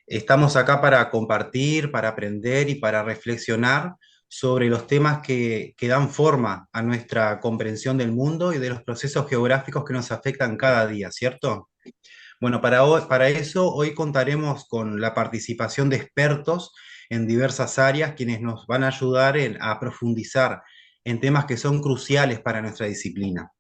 Estamos acá para compartir, para aprender y para reflexionar sobre los temas que dan forma a nuestra comprensión del mundo y de los procesos geográficos que nos afectan cada día, ¿cierto? Bueno, para eso hoy contaremos con la participación de expertos en diversas áreas, quienes nos van a ayudar a profundizar en temas que son cruciales para nuestra disciplina.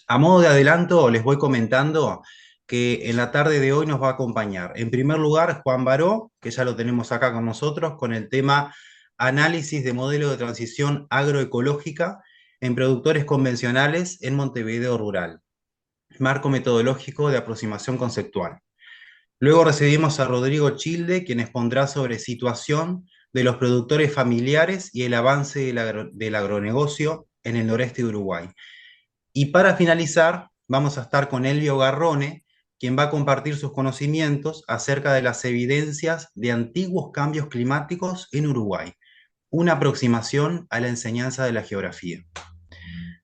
A modo de adelanto, les voy comentando que en la tarde de hoy nos va a acompañar, en primer lugar, Juan Baró, que ya lo tenemos acá con nosotros, con el tema análisis de modelo de transición agroecológica en productores convencionales en Montevideo Rural, marco metodológico de aproximación conceptual. Luego recibimos a Rodrigo Childe, quien expondrá sobre situación de los productores familiares y el avance del agronegocio en el noreste de Uruguay. Y para finalizar, vamos a estar con Elvio Garrone, quien va a compartir sus conocimientos acerca de las evidencias de antiguos cambios climáticos en Uruguay, una aproximación a la enseñanza de la geografía.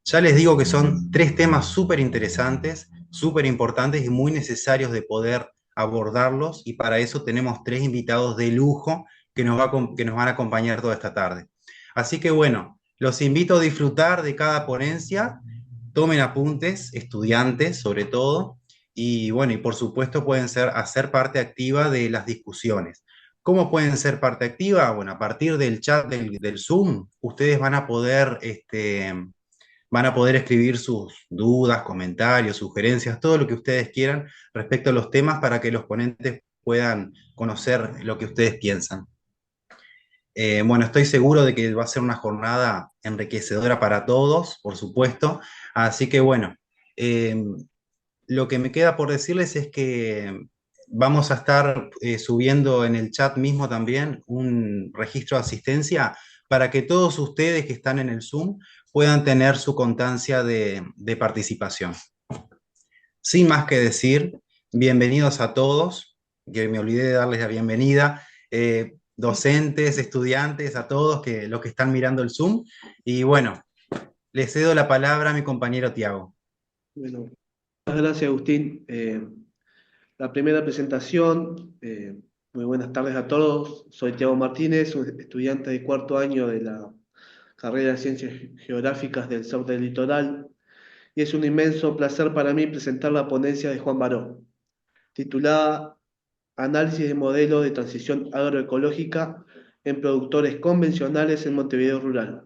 Ya les digo que son tres temas súper interesantes, súper importantes y muy necesarios de poder abordarlos, y para eso tenemos tres invitados de lujo que nos van a acompañar toda esta tarde. Así que bueno, los invito a disfrutar de cada ponencia, tomen apuntes, estudiantes sobre todo, y bueno, y por supuesto pueden hacer parte activa de las discusiones. ¿Cómo pueden ser parte activa? Bueno, a partir del chat del Zoom, ustedes van a poder escribir sus dudas, comentarios, sugerencias, todo lo que ustedes quieran respecto a los temas para que los ponentes puedan conocer lo que ustedes piensan. Bueno, estoy seguro de que va a ser una jornada enriquecedora para todos, por supuesto. Así que bueno, eh, lo que me queda por decirles es que vamos a estar subiendo en el chat mismo también un registro de asistencia para que todos ustedes que están en el Zoom puedan tener su constancia de participación. Sin más que decir, bienvenidos a todos, que me olvidé de darles la bienvenida, docentes, estudiantes, a todos los que están mirando el Zoom. Y bueno, le cedo la palabra a mi compañero Tiago. Bueno, muchas gracias, Agustín. La primera presentación, muy buenas tardes a todos. Soy Tiago Martínez, un estudiante de cuarto año de la carrera de Ciencias Geográficas del Sur del Litoral, y es un inmenso placer para mí presentar la ponencia de Juan Baró, titulada Análisis de modelo de transición agroecológica en productores convencionales en Montevideo Rural.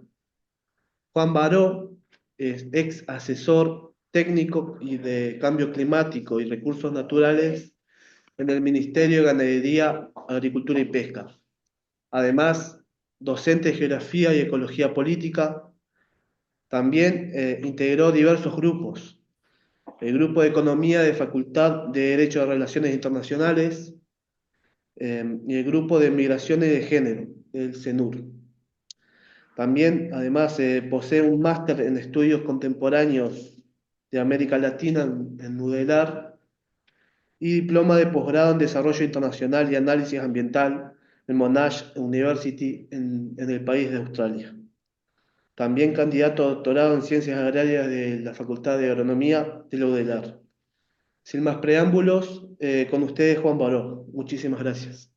Juan Baró es ex asesor técnico y de cambio climático y recursos naturales en el Ministerio de Ganadería, Agricultura y Pesca. Además, docente de Geografía y Ecología Política. También integró diversos grupos: el Grupo de Economía de Facultad de Derecho de Relaciones Internacionales y el Grupo de Migraciones de Género, el CENUR. También, además, posee un máster en estudios contemporáneos de América Latina en UDELAR y diploma de posgrado en desarrollo internacional y análisis ambiental en Monash University en el país de Australia. También candidato a doctorado en ciencias agrarias de la Facultad de Agronomía de la UDELAR. Sin más preámbulos, con ustedes Juan Baró. Muchísimas gracias.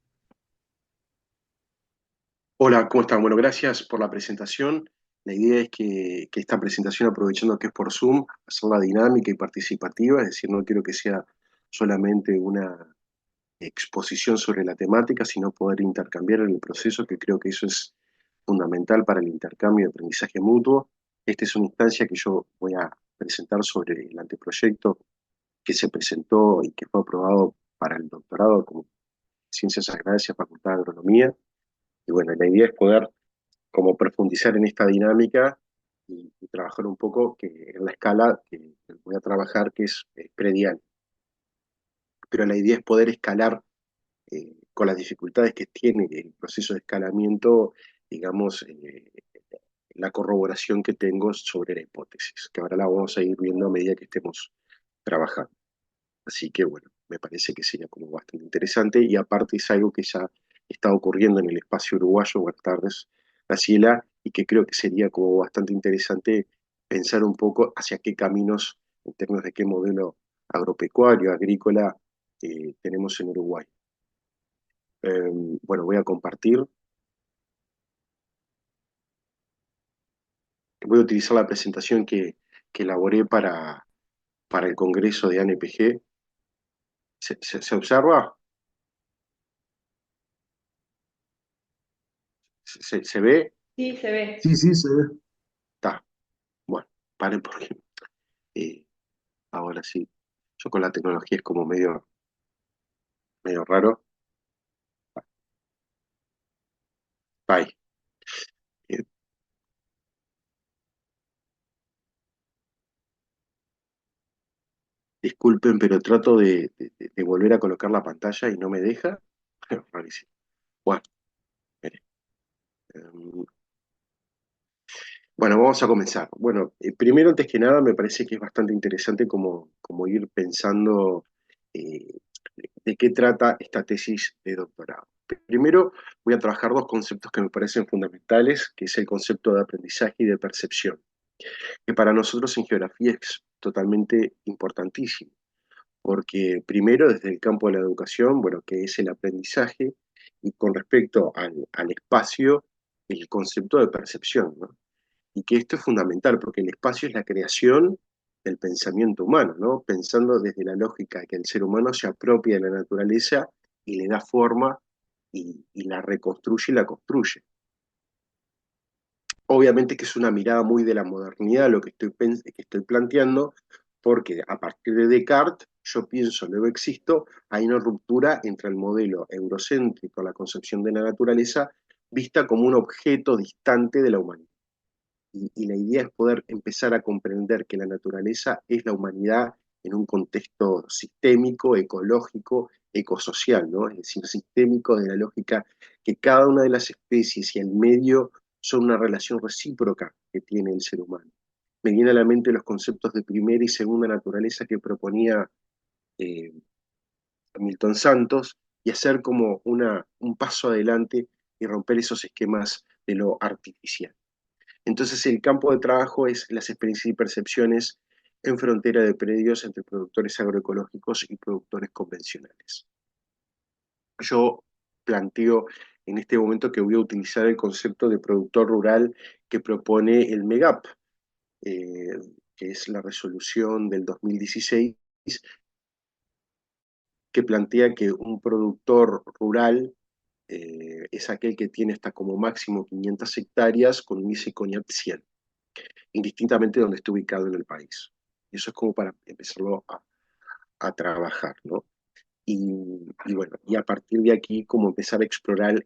Hola, ¿cómo están? Bueno, gracias por la presentación. La idea es que esta presentación, aprovechando que es por Zoom, hacerla dinámica y participativa, es decir, no quiero que sea solamente una exposición sobre la temática, sino poder intercambiar en el proceso, que creo que eso es fundamental para el intercambio y aprendizaje mutuo. Esta es una instancia que yo voy a presentar sobre el anteproyecto que se presentó y que fue aprobado para el doctorado como Ciencias Agrarias y Facultad de Agronomía. Y bueno, la idea es poder como profundizar en esta dinámica y trabajar un poco en la escala que voy a trabajar, que es predial. Pero la idea es poder escalar con las dificultades que tiene el proceso de escalamiento, digamos, la corroboración que tengo sobre la hipótesis, que ahora la vamos a ir viendo a medida que estemos trabajando. Así que bueno, me parece que sería como bastante interesante, y aparte es algo que ya está ocurriendo en el espacio uruguayo. Buenas tardes, Graciela, y que creo que sería como bastante interesante pensar un poco hacia qué caminos, en términos de qué modelo agropecuario, agrícola, tenemos en Uruguay. Bueno, voy a compartir. Voy a utilizar la presentación que elaboré para el Congreso de ANPG. ¿Se observa? ¿Se ve? Sí, se ve. Sí, sí, se ve. Está. Bueno, paren porque eh, ahora sí. Yo con la tecnología es como medio raro. Bye. Eh, Disculpen, pero trato de volver a colocar la pantalla y no me deja. Rarísimo. Bueno, mire. em, Bueno, vamos a comenzar. Bueno, primero, antes que nada, me parece que es bastante interesante como ir pensando eh, de qué trata esta tesis de doctorado. Primero, voy a trabajar dos conceptos que me parecen fundamentales, que es el concepto de aprendizaje y de percepción, que para nosotros en geografía es totalmente importantísimo, porque primero, desde el campo de la educación, bueno, que es el aprendizaje, y con respecto al espacio, el concepto de percepción, ¿no? Y que esto es fundamental, porque el espacio es la creación del pensamiento humano, ¿no? Pensando desde la lógica que el ser humano se apropia de la naturaleza y le da forma y la reconstruye y la construye. Obviamente que es una mirada muy de la modernidad lo que que estoy planteando, porque a partir de Descartes, yo pienso, luego existo, hay una ruptura entre el modelo eurocéntrico, la concepción de la naturaleza, vista como un objeto distante de la humanidad. Y la idea es poder empezar a comprender que la naturaleza es la humanidad en un contexto sistémico, ecológico, ecosocial, ¿no? Es decir, sistémico de la lógica que cada una de las especies y el medio son una relación recíproca que tiene el ser humano. Me vienen a la mente los conceptos de primera y segunda naturaleza que proponía eh, Milton Santos, y hacer como un paso adelante y romper esos esquemas de lo artificial. Entonces, el campo de trabajo es las experiencias y percepciones en frontera de predios entre productores agroecológicos y productores convencionales. Yo planteo en este momento que voy a utilizar el concepto de productor rural que propone el MEGAP, eh, que es la resolución del 2016, que plantea que un productor rural es aquel que tiene hasta como máximo 500 hectáreas con un índice CONIAT 100, indistintamente de donde esté ubicado en el país. Y eso es como para empezarlo a trabajar, ¿no? Y bueno, y a partir de aquí, como empezar a explorar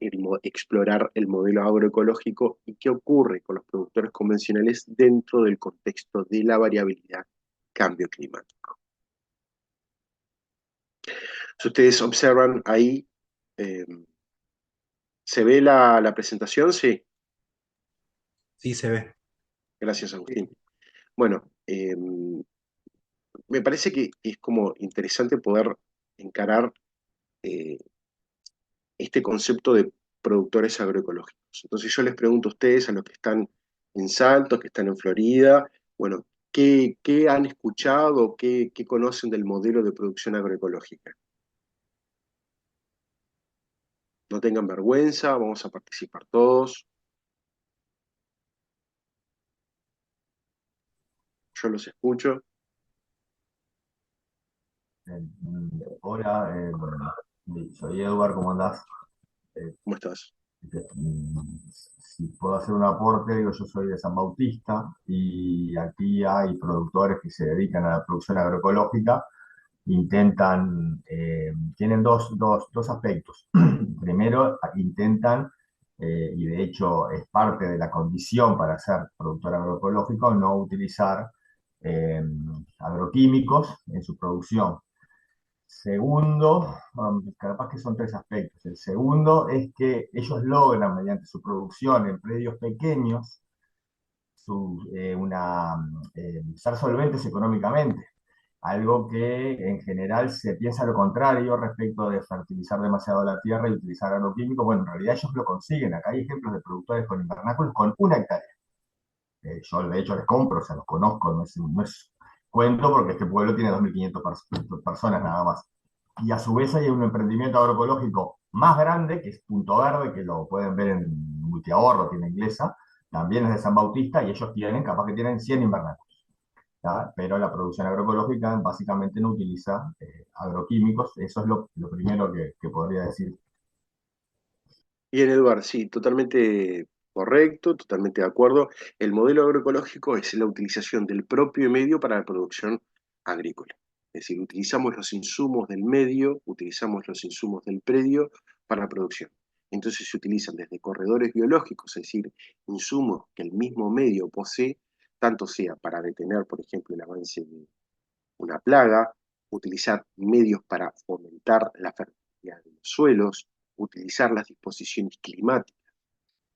el modelo agroecológico y qué ocurre con los productores convencionales dentro del contexto de la variabilidad cambio climático. Si ustedes observan ahí, eh, ¿se ve la presentación? Sí, Sí, se ve. gracias Agustín. Bueno, me parece que es como interesante poder encarar eh, este concepto de productores agroecológicos. Entonces yo les pregunto a ustedes, a los que están en Salto, que están en Florida, bueno, ¿qué han escuchado, qué conocen del modelo de producción agroecológica? No tengan vergüenza, vamos a participar todos. Yo los escucho. Hola, soy Edward, ¿cómo andás? ¿Cómo estás? Si puedo hacer un aporte, digo, yo soy de San Bautista y aquí hay productores que se dedican a la producción agroecológica, tienen dos aspectos. Primero, intentan, y de hecho es parte de la condición para ser productor agroecológico, no utilizar eh, agroquímicos en su producción. Segundo, capaz que son tres aspectos. El segundo es que ellos logran, mediante su producción en predios pequeños, ser solventes económicamente. Algo que en general se piensa lo contrario respecto de fertilizar demasiado la tierra y utilizar agroquímicos. Bueno, en realidad ellos lo consiguen. Acá hay ejemplos de productores con invernáculos con 1 hectárea. Yo de hecho les compro, o sea, los conozco, no es cuento porque este pueblo tiene 2.500 personas nada más. Y a su vez hay un emprendimiento agroecológico más grande, que es Punto Verde, que lo pueden ver en Multiahorro, tiene inglesa, también es de San Bautista, y ellos tienen, capaz que tienen 100 invernaderos. ¿Tá? Pero la producción agroecológica básicamente no utiliza agroquímicos, eso es lo primero que podría decir. Bien, Eduard, sí, totalmente correcto, totalmente de acuerdo. El modelo agroecológico es la utilización del propio medio para la producción agrícola. Es decir, utilizamos los insumos del medio, utilizamos los insumos del predio para la producción. Entonces se utilizan desde corredores biológicos, es decir, insumos que el mismo medio posee, tanto sea para detener, por ejemplo, el avance de una plaga, utilizar medios para fomentar la fertilidad de los suelos, utilizar las disposiciones climáticas.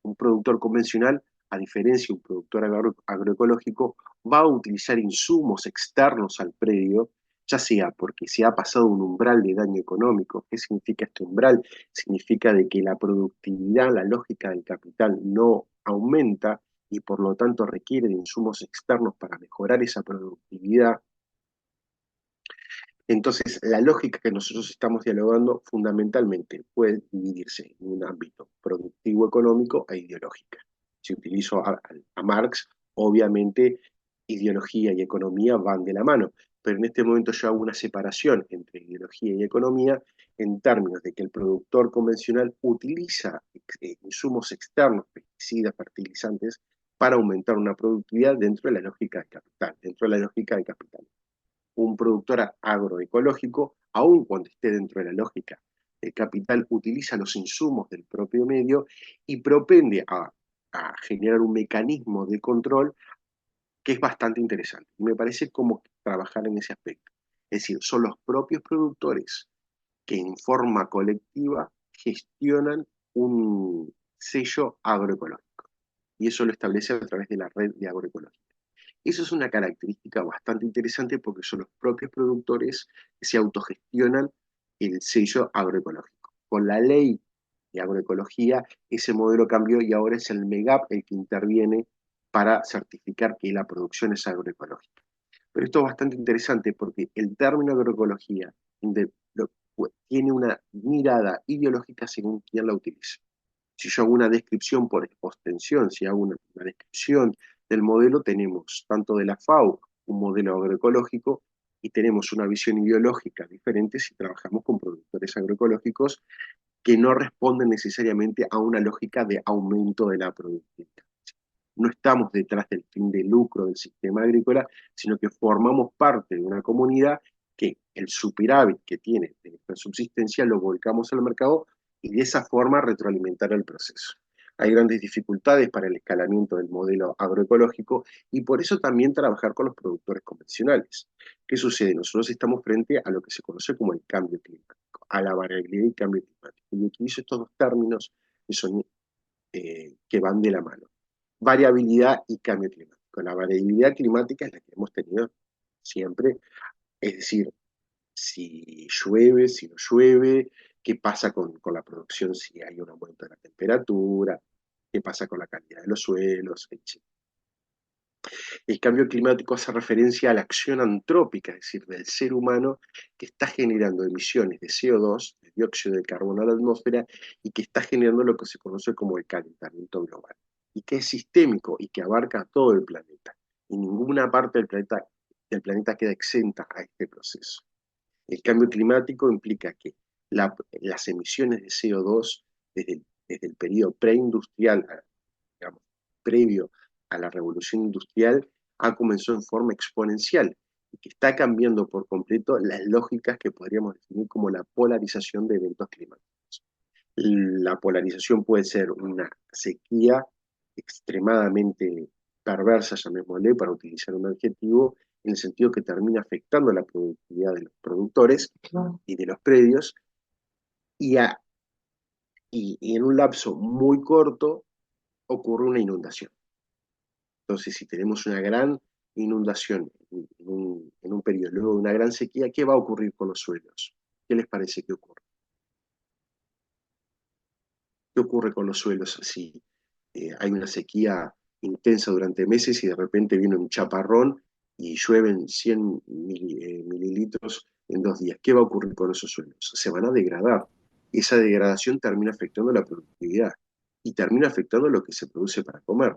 Un productor convencional, a diferencia de un productor agroecológico, va a utilizar insumos externos al predio, ya sea porque se ha pasado un umbral de daño económico. ¿Qué significa este umbral? Significa de que la productividad, la lógica del capital no aumenta y por lo tanto requiere de insumos externos para mejorar esa productividad. Entonces, la lógica que nosotros estamos dialogando fundamentalmente puede dividirse en un ámbito productivo económico e ideológica. Si utilizo a Marx, obviamente ideología y economía van de la mano, pero en este momento yo hago una separación entre ideología y economía en términos de que el productor convencional utiliza insumos externos, pesticidas, fertilizantes, para aumentar una productividad dentro de la lógica del capital, dentro de la lógica del capital. Un productor agroecológico, aun cuando esté dentro de la lógica del capital, utiliza los insumos del propio medio y propende a generar un mecanismo de control que es bastante interesante. Y me parece como trabajar en ese aspecto. Es decir, son los propios productores que en forma colectiva gestionan un sello agroecológico. Y eso lo establece a través de la red de agroecología. Eso es una característica bastante interesante porque son los propios productores que se autogestionan el sello agroecológico. Con la ley de agroecología, ese modelo cambió y ahora es el MEGAP el que interviene para certificar que la producción es agroecológica. Pero esto es bastante interesante porque el término agroecología tiene una mirada ideológica según quien la utiliza. Si yo hago una descripción por extensión, si hago una descripción del modelo, tenemos tanto de la FAO un modelo agroecológico y tenemos una visión ideológica diferente si trabajamos con productores agroecológicos que no responden necesariamente a una lógica de aumento de la productividad. No estamos detrás del fin de lucro del sistema agrícola, sino que formamos parte de una comunidad que el superávit que tiene de nuestra subsistencia lo volcamos al mercado y de esa forma retroalimentar el proceso. Hay grandes dificultades para el escalamiento del modelo agroecológico y por eso también trabajar con los productores convencionales. ¿Qué sucede? Nosotros estamos frente a lo que se conoce como el cambio climático, a la variabilidad y cambio climático. Y utilizo estos dos términos que, son, que van de la mano. Variabilidad y cambio climático. La variabilidad climática es la que hemos tenido siempre, es decir, si llueve, si no llueve, qué pasa con la producción si hay un aumento de la temperatura, qué pasa con la calidad de los suelos, etc. El cambio climático hace referencia a la acción antrópica, es decir, del ser humano que está generando emisiones de CO2, de dióxido de carbono a la atmósfera, y que está generando lo que se conoce como el calentamiento global, y que es sistémico y que abarca todo el planeta. Y ninguna parte del planeta queda exenta a este proceso. El cambio climático implica que las emisiones de CO2 desde el periodo preindustrial, digamos, previo a la revolución industrial, ha comenzado en forma exponencial y que está cambiando por completo las lógicas que podríamos definir como la polarización de eventos climáticos. La polarización puede ser una sequía extremadamente perversa, llamémosle, para utilizar un adjetivo, en el sentido que termina afectando la productividad de los productores y de los predios, y, y en un lapso muy corto ocurre una inundación. Entonces, si tenemos una gran inundación en un periodo, luego de una gran sequía, ¿qué va a ocurrir con los suelos? ¿Qué les parece que ocurre? ¿Qué ocurre con los suelos si hay una sequía intensa durante meses y de repente viene un chaparrón y llueven 100 mililitros en 2 días. ¿Qué va a ocurrir con esos suelos? Se van a degradar. Esa degradación termina afectando la productividad y termina afectando lo que se produce para comer.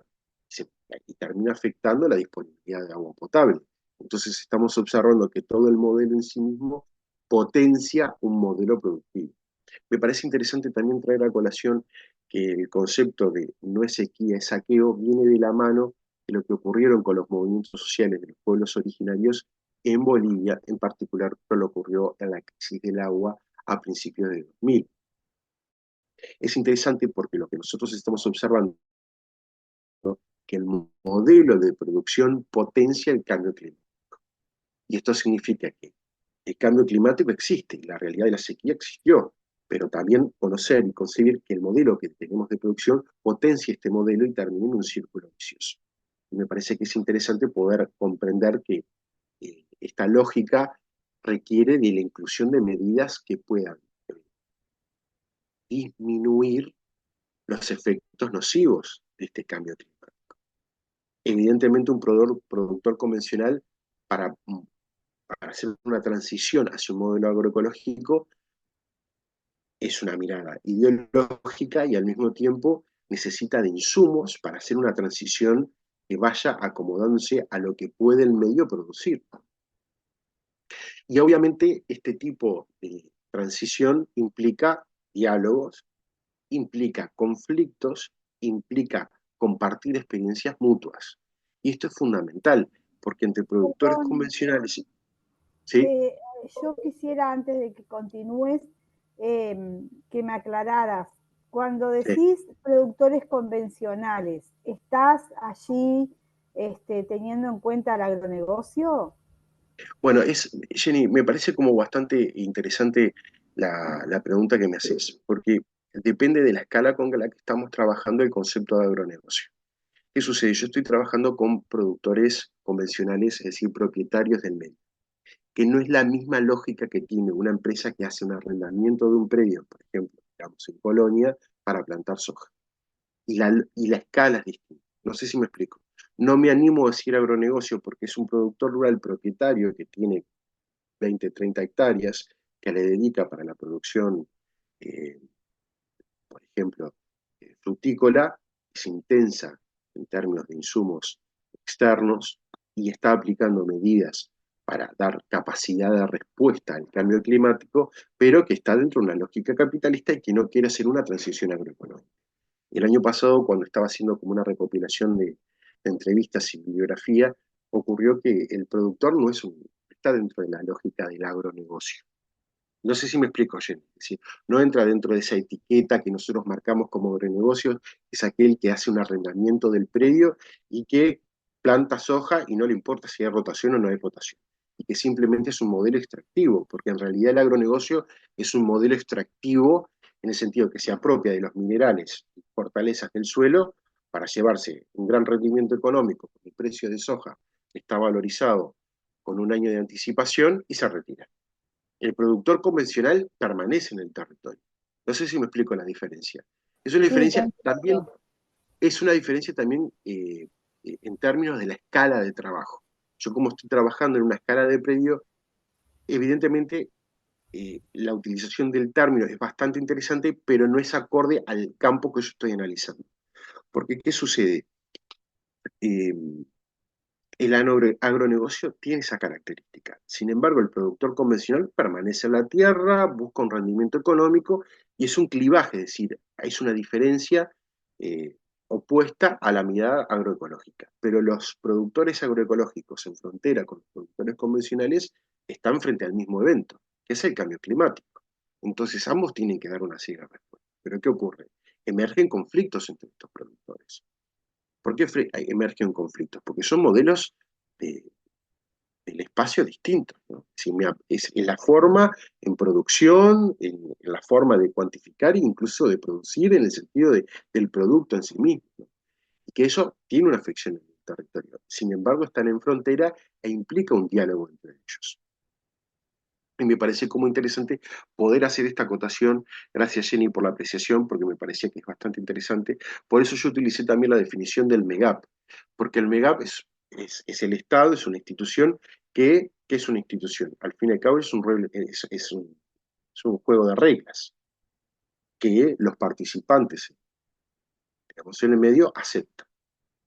Y termina afectando la disponibilidad de agua potable. Entonces estamos observando que todo el modelo en sí mismo potencia un modelo productivo. Me parece interesante también traer a colación que el concepto de no es sequía, es saqueo, viene de la mano de lo que ocurrieron con los movimientos sociales de los pueblos originarios en Bolivia, en particular lo ocurrió en la crisis del agua a principios de 2000. Es interesante porque lo que nosotros estamos observando es que el modelo de producción potencia el cambio climático. Y esto significa que el cambio climático existe, la realidad de la sequía existió, pero también conocer y concebir que el modelo que tenemos de producción potencia este modelo y termina en un círculo vicioso. Y me parece que es interesante poder comprender que esta lógica requiere de la inclusión de medidas que puedan disminuir los efectos nocivos de este cambio climático. Evidentemente un productor convencional para hacer una transición hacia un modelo agroecológico es una mirada ideológica y al mismo tiempo necesita de insumos para hacer una transición que vaya acomodándose a lo que puede el medio producir. Y obviamente este tipo de transición implica diálogos, implica conflictos, implica compartir experiencias mutuas. Y esto es fundamental, porque entre productores Perdón, convencionales, ¿sí? yo quisiera, antes de que continúes, que me aclararas. Cuando decís productores convencionales, ¿estás allí teniendo en cuenta el agronegocio? Bueno, Jenny, me parece como bastante interesante la pregunta que me haces, porque depende de la escala con la que estamos trabajando el concepto de agronegocio. ¿Qué sucede? Yo estoy trabajando con productores convencionales, es decir, propietarios del medio, que no es la misma lógica que tiene una empresa que hace un arrendamiento de un predio, por ejemplo, digamos, en Colonia, para plantar soja. Y la escala es distinta. No sé si me explico. No me animo a decir agronegocio porque es un productor rural propietario que tiene 20, 30 hectáreas que le dedica para la producción, eh, por ejemplo, frutícola, es intensa en términos de insumos externos y está aplicando medidas para dar capacidad de respuesta al cambio climático, pero que está dentro de una lógica capitalista y que no quiere hacer una transición agroeconómica. El año pasado, cuando estaba haciendo como una recopilación de entrevistas y bibliografía, ocurrió que el productor no está dentro de la lógica del agronegocio. No sé si me explico, Jenny. Es decir, no entra dentro de esa etiqueta que nosotros marcamos como agronegocio, es aquel que hace un arrendamiento del predio y que planta soja y no le importa si hay rotación o no hay rotación. Y que simplemente es un modelo extractivo, porque en realidad el agronegocio es un modelo extractivo en el sentido que se apropia de los minerales y fortalezas del suelo para llevarse un gran rendimiento económico, porque el precio de soja está valorizado con un año de anticipación y se retira. El productor convencional permanece en el territorio. No sé si me explico la diferencia. Es una Sí, diferencia también, es una diferencia también en términos de la escala de trabajo. Yo como estoy trabajando en una escala de predio, evidentemente la utilización del término es bastante interesante, pero no es acorde al campo que yo estoy analizando. Porque, ¿qué sucede? Eh, El agronegocio tiene esa característica. Sin embargo, el productor convencional permanece en la tierra, busca un rendimiento económico y es un clivaje, es decir, es una diferencia eh, opuesta a la mirada agroecológica. Pero los productores agroecológicos en frontera con los productores convencionales están frente al mismo evento, que es el cambio climático. Entonces, ambos tienen que dar una ciega respuesta. Pero ¿qué ocurre? Emergen conflictos entre estos productores. ¿Por qué emergen conflictos? Porque son modelos de, del espacio distintos, ¿no? Es en la forma, en producción, en la forma de cuantificar e incluso de producir en el sentido del producto en sí mismo, ¿no? Y que eso tiene una afección en el territorio. Sin embargo, están en frontera e implica un diálogo entre ellos. Y me parece como interesante poder hacer esta acotación. Gracias, Jenny, por la apreciación, porque me parecía que es bastante interesante. Por eso yo utilicé también la definición del MEGAP, porque el MEGAP es el Estado, es una institución que ¿Qué es una institución? Al fin y al cabo es un juego de reglas que los participantes, digamos, en el medio aceptan.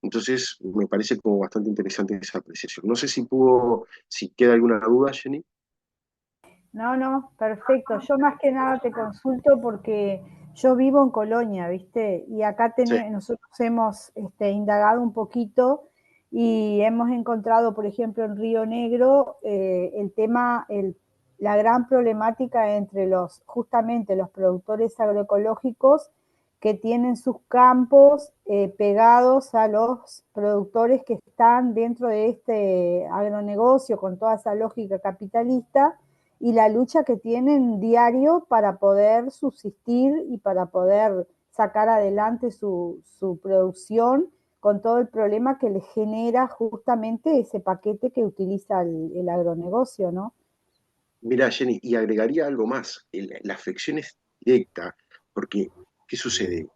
Entonces, me parece como bastante interesante esa apreciación. No sé si queda alguna duda, Jenny. No, no, perfecto. Yo más que nada te consulto porque yo vivo en Colonia, ¿viste? Y acá Sí, nosotros hemos indagado un poquito y hemos encontrado, por ejemplo, en Río Negro, el tema, la gran problemática entre justamente los productores agroecológicos que tienen sus campos pegados a los productores que están dentro de este agronegocio con toda esa lógica capitalista y la lucha que tienen diario para poder subsistir y para poder sacar adelante su producción con todo el problema que les genera justamente ese paquete que utiliza el agronegocio, ¿no? mira, Jenny, y agregaría algo más. La afección es directa, porque, ¿qué sucede?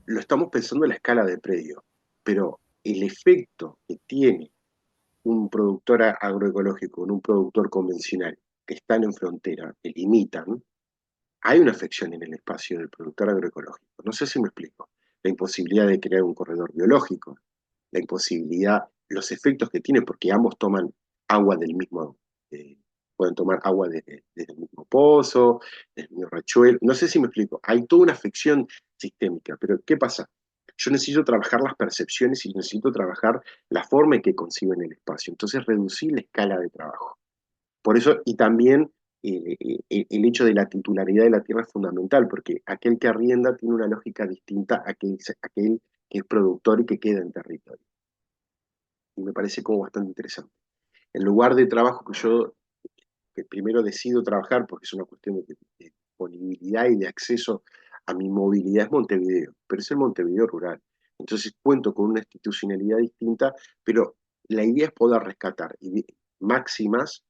Lo estamos pensando en la escala de predio, pero el efecto que tiene un productor agroecológico con un productor convencional que están en frontera, que limitan, hay una afección en el espacio del productor agroecológico. No sé si me explico. La imposibilidad de crear un corredor biológico, la imposibilidad, los efectos que tiene, porque ambos toman agua del mismo, eh, pueden tomar agua desde el mismo pozo, del mismo riachuelo. No sé si me explico. Hay toda una afección sistémica, pero ¿qué pasa? Yo necesito trabajar las percepciones y necesito trabajar la forma en que conciben el espacio. Entonces, reducir la escala de trabajo. Por eso, y también el hecho de la titularidad de la tierra es fundamental, porque aquel que arrienda tiene una lógica distinta a aquel que es productor y que queda en territorio. Y me parece como bastante interesante. El lugar de trabajo que primero decido trabajar, porque es una cuestión de disponibilidad y de acceso a mi movilidad, es Montevideo, pero es el Montevideo rural. Entonces cuento con una institucionalidad distinta, pero la idea es poder rescatar máximas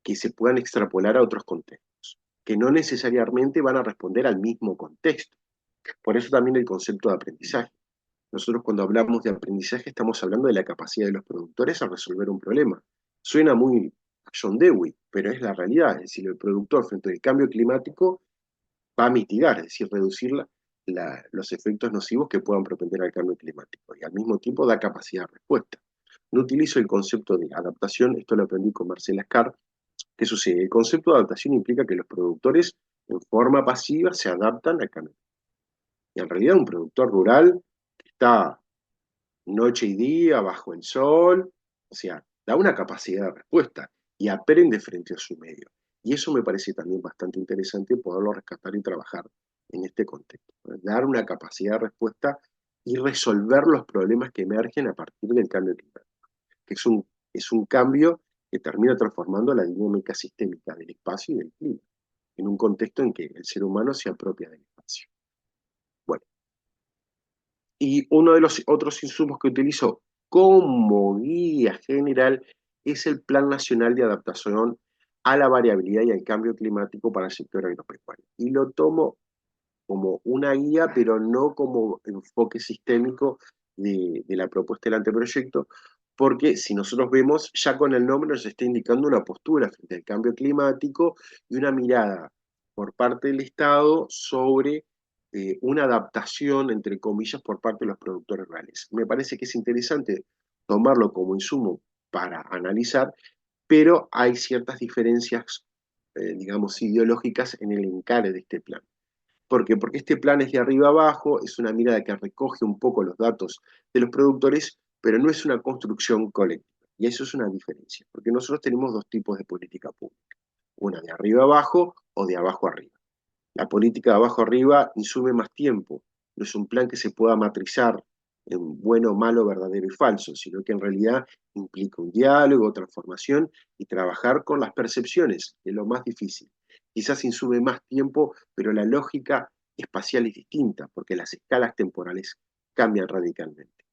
que se puedan extrapolar a otros contextos, que no necesariamente van a responder al mismo contexto. Por eso también el concepto de aprendizaje. Nosotros cuando hablamos de aprendizaje estamos hablando de la capacidad de los productores a resolver un problema. Suena muy a John Dewey, pero es la realidad. Es decir, el productor frente al cambio climático va a mitigar, es decir, reducir los efectos nocivos que puedan propender al cambio climático y al mismo tiempo da capacidad de respuesta. No utilizo el concepto de adaptación, esto lo aprendí con Marcela Scar. ¿Qué sucede? El concepto de adaptación implica que los productores en forma pasiva se adaptan al cambio. Y en realidad un productor rural que está noche y día bajo el sol, o sea, da una capacidad de respuesta y aprende frente a su medio. Y eso me parece también bastante interesante poderlo rescatar y trabajar en este contexto. Dar una capacidad de respuesta y resolver los problemas que emergen a partir del cambio climático, que es un cambio que termina transformando la dinámica sistémica del espacio y del clima, en un contexto en que el ser humano se apropia del espacio. Bueno, y uno de los otros insumos que utilizo como guía general es el Plan Nacional de Adaptación a la Variabilidad y al Cambio Climático para el sector agropecuario. Y lo tomo como una guía, pero no como enfoque sistémico de la propuesta del anteproyecto, porque si nosotros vemos, ya con el nombre nos está indicando una postura frente al cambio climático y una mirada por parte del Estado sobre una adaptación, entre comillas, por parte de los productores rurales. Me parece que es interesante tomarlo como insumo para analizar, pero hay ciertas diferencias, digamos, ideológicas en el encare de este plan. ¿Por qué? Porque este plan es de arriba abajo, es una mirada que recoge un poco los datos de los productores, pero no es una construcción colectiva. Y eso es una diferencia, porque nosotros tenemos dos tipos de política pública, una de arriba abajo o de abajo arriba. La política de abajo arriba insume más tiempo, no es un plan que se pueda matrizar en bueno, malo, verdadero y falso, sino que en realidad implica un diálogo, transformación y trabajar con las percepciones, que es lo más difícil. Quizás insume más tiempo, pero la lógica espacial es distinta, porque las escalas temporales cambian radicalmente.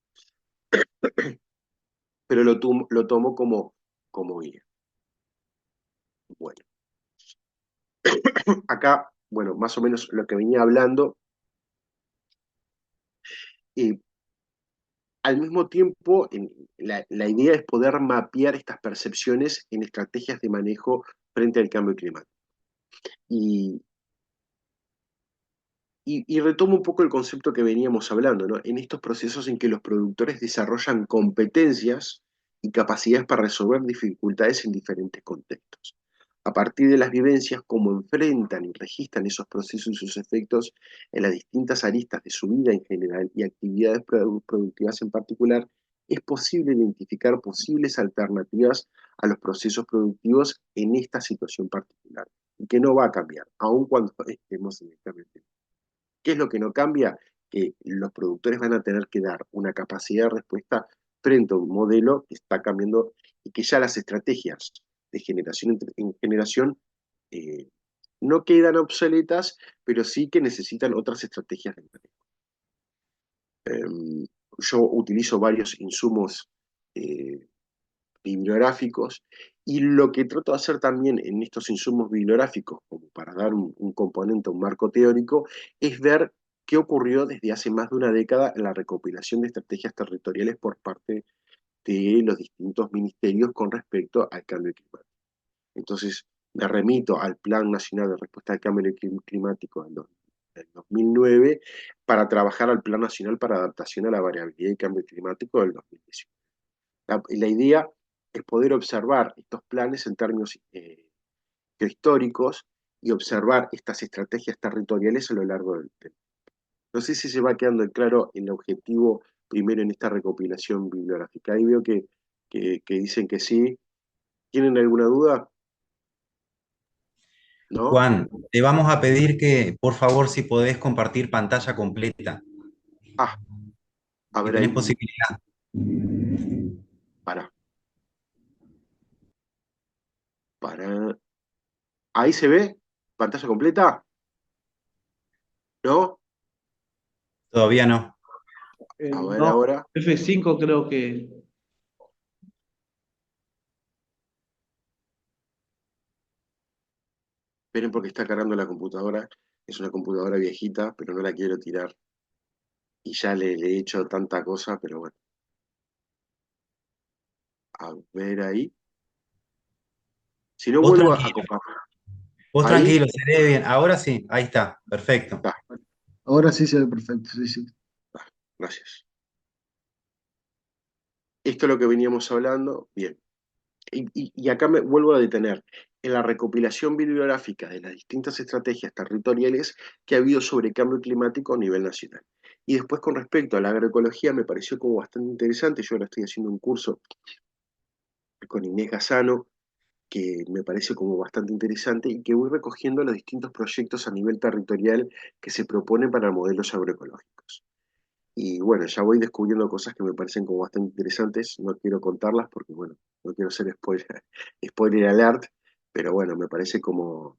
Pero lo tomo como guía. Bueno, acá, bueno, más o menos lo que venía hablando, al mismo tiempo, la idea es poder mapear estas percepciones en estrategias de manejo frente al cambio climático. Y, y retomo un poco el concepto que veníamos hablando, ¿no? En estos procesos en que los productores desarrollan competencias y capacidades para resolver dificultades en diferentes contextos. A partir de las vivencias, cómo enfrentan y registran esos procesos y sus efectos en las distintas aristas de su vida en general y actividades productivas en particular, es posible identificar posibles alternativas a los procesos productivos en esta situación particular, y que no va a cambiar, aun cuando estemos en esta cambio. ¿Qué es lo que no cambia? Que los productores van a tener que dar una capacidad de respuesta frente a un modelo que está cambiando y que ya las estrategias de generación en generación eh, no quedan obsoletas, pero sí que necesitan otras estrategias de manejo. Yo utilizo varios insumos eh, bibliográficos y lo que trato de hacer también en estos insumos bibliográficos, como para dar un componente, un marco teórico, es ver qué ocurrió desde hace más de una década en la recopilación de estrategias territoriales por parte de los distintos ministerios con respecto al cambio climático. Entonces, me remito al Plan Nacional de Respuesta al Cambio Climático del 2009 para trabajar al Plan Nacional para Adaptación a la Variabilidad y Cambio Climático del 2019. La idea es poder observar estos planes en términos históricos y observar estas estrategias territoriales a lo largo del tiempo. No sé si se va quedando claro el objetivo primero en esta recopilación bibliográfica. Ahí veo que dicen que sí. ¿Tienen alguna duda? ¿No? Juan, te vamos a pedir que, por favor, si podés compartir pantalla completa, Ah, a si ver tenés ahí. posibilidad. Para, para. ¿Ahí se ve? ¿Pantalla completa? ¿No? Todavía no. A ver No, ahora. F5 creo que... Esperen porque está cargando la computadora. Es una computadora viejita, pero no la quiero tirar. Y ya le he hecho tanta cosa, pero bueno. A ver ahí. Si no, Vos vuelvo a tranquilo, compartir. vos Ahí tranquilo, se ve bien. Ahora sí, ahí está, perfecto. está. Ahora sí se ve perfecto, sí, sí. Gracias. Esto es lo que veníamos hablando. Bien. Y acá me vuelvo a detener en la recopilación bibliográfica de las distintas estrategias territoriales que ha habido sobre cambio climático a nivel nacional. Y después con respecto a la agroecología me pareció como bastante interesante. Yo ahora estoy haciendo un curso con Inés Gazzano que me parece como bastante interesante y que voy recogiendo los distintos proyectos a nivel territorial que se proponen para modelos agroecológicos. Y bueno, ya voy descubriendo cosas que me parecen como bastante interesantes, no quiero contarlas porque bueno, no quiero ser spoiler, spoiler alert, pero bueno, me parece como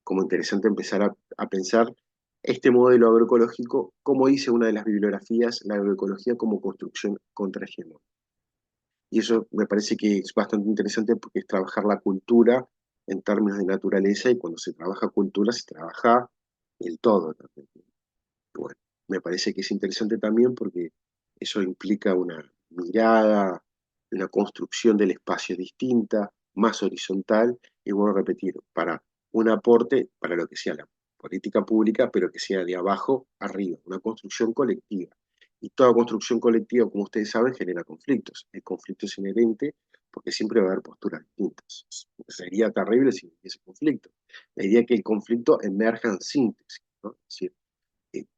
interesante empezar a pensar este modelo agroecológico, como dice una de las bibliografías, la agroecología como construcción contrahegemónica. Y eso me parece que es bastante interesante porque es trabajar la cultura en términos de naturaleza y cuando se trabaja cultura se trabaja el todo también. Bueno, me parece que es interesante también porque eso implica una mirada, una construcción del espacio distinta, más horizontal, y vuelvo a repetir, para un aporte para lo que sea la política pública, pero que sea de abajo arriba, una construcción colectiva. Y toda construcción colectiva, como ustedes saben, genera conflictos. El conflicto es inherente porque siempre va a haber posturas distintas. Sería terrible si no hubiese conflicto. La idea es que el conflicto emerja en síntesis, ¿no? Es decir,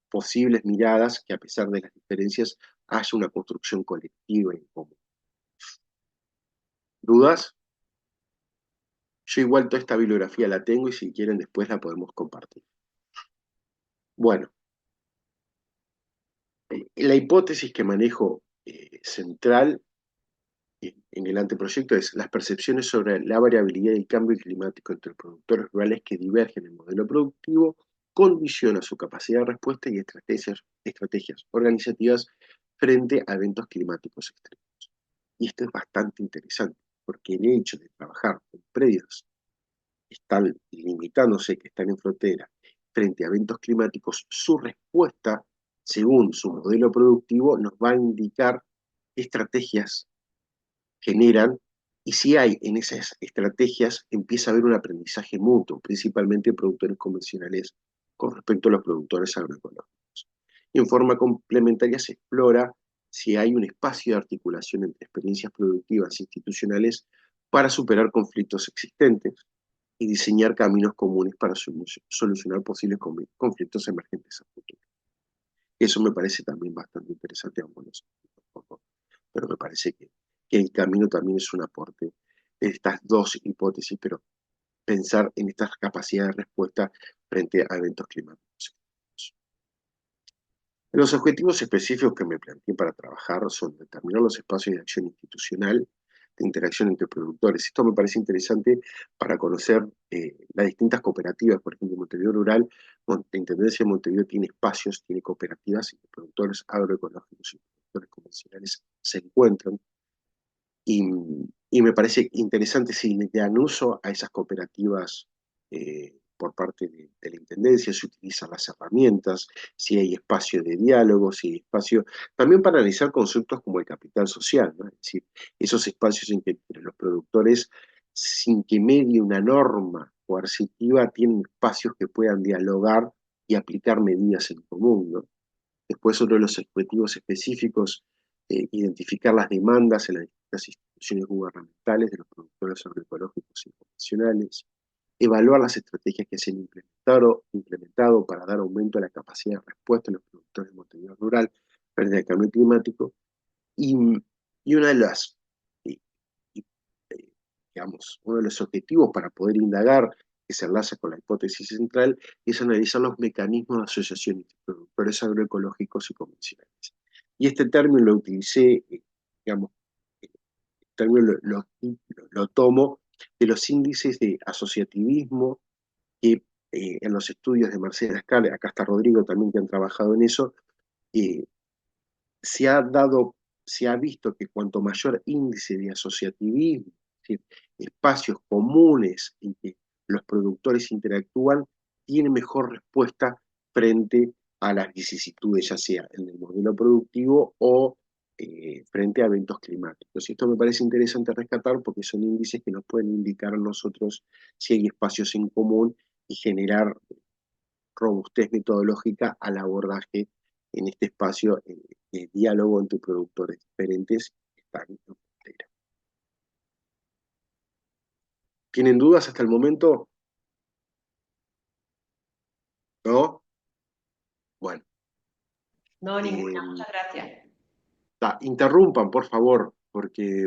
posibles miradas que a pesar de las diferencias haya una construcción colectiva en común. ¿Dudas? Yo igual toda esta bibliografía la tengo y si quieren después la podemos compartir. Bueno, la hipótesis que manejo central en el anteproyecto es las percepciones sobre la variabilidad y cambio climático entre productores rurales que divergen en el modelo productivo condiciona su capacidad de respuesta y estrategias organizativas frente a eventos climáticos extremos. Y esto es bastante interesante, porque el hecho de trabajar con predios que están limitándose, que están en frontera, frente a eventos climáticos, su respuesta, según su modelo productivo, nos va a indicar estrategias generan, y si hay en esas estrategias, empieza a haber un aprendizaje mutuo, principalmente de productores convencionales con respecto a los productores agroecológicos. En forma complementaria se explora si hay un espacio de articulación entre experiencias productivas e institucionales para superar conflictos existentes y diseñar caminos comunes para solucionar posibles conflictos emergentes a futuro. Eso me parece también bastante interesante, aunque no sé poco, pero me parece que el camino también es un aporte de estas dos hipótesis, pero pensar en estas capacidades de respuesta frente a eventos climáticos. Los objetivos específicos que me planteé para trabajar son determinar los espacios de acción institucional, de interacción entre productores. Esto me parece interesante para conocer las distintas cooperativas. Por ejemplo, Montevideo Rural, la Intendencia de Montevideo tiene espacios, tiene cooperativas, y los productores agroecológicos y productores convencionales se encuentran. Y me parece interesante si le dan uso a esas cooperativas por parte de la Intendencia, si utilizan las herramientas, si hay espacio de diálogo, si hay espacio también para analizar conceptos como el capital social, ¿no? Es decir, esos espacios en que entre los productores, sin que medie una norma coercitiva, tienen espacios que puedan dialogar y aplicar medidas en común, ¿no? Después, otro de los objetivos específicos, identificar las demandas en las distintas instituciones gubernamentales de los productores agroecológicos y convencionales, evaluar las estrategias que se han implementado para dar aumento a la capacidad de respuesta de los productores de Montevideo Rural frente al cambio climático, y, y una de las, y- y, digamos, uno de los objetivos para poder indagar, que se enlaza con la hipótesis central, es analizar los mecanismos de asociación entre productores agroecológicos y convencionales. Y este término lo utilicé, digamos, el término lo tomo de los índices de asociativismo que en los estudios de Marcela Scala, acá está Rodrigo también que han trabajado en eso, eh, se ha dado, se ha visto que cuanto mayor índice de asociativismo, es decir, espacios comunes en que los productores interactúan, tiene mejor respuesta frente a las vicisitudes, ya sea en el modelo productivo o frente a eventos climáticos. Y esto me parece interesante rescatar porque son índices que nos pueden indicar a nosotros si hay espacios en común y generar robustez metodológica al abordaje en este espacio de diálogo entre productores diferentes que están en frontera. ¿Tienen dudas hasta el momento? ¿No? Bueno. No, ninguna, muchas gracias. Interrumpan, por favor, porque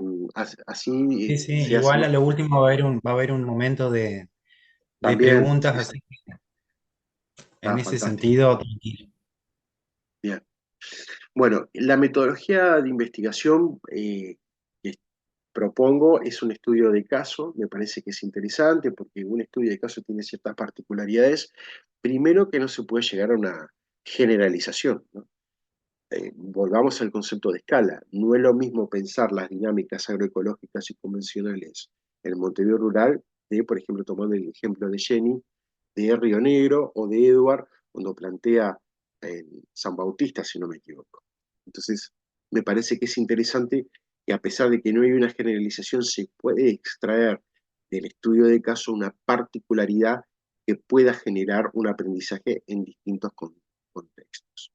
así Sí, sí, se igual a hacen lo último va a haber un momento de también. preguntas, Sí, así que en está ese fantástico. sentido, tranquilo. Bien. Bueno, la metodología de investigación que propongo es un estudio de caso. Me parece que es interesante porque un estudio de caso tiene ciertas particularidades. Primero, que no se puede llegar a una generalización, ¿no? Volvamos al concepto de escala. No es lo mismo pensar las dinámicas agroecológicas y convencionales en Montevideo Rural, por ejemplo, tomando el ejemplo de Jenny, de Río Negro o de Edward, cuando plantea en San Bautista, si no me equivoco. Entonces, me parece que es interesante que a pesar de que no hay una generalización, se puede extraer del estudio de caso una particularidad que pueda generar un aprendizaje en distintos contextos.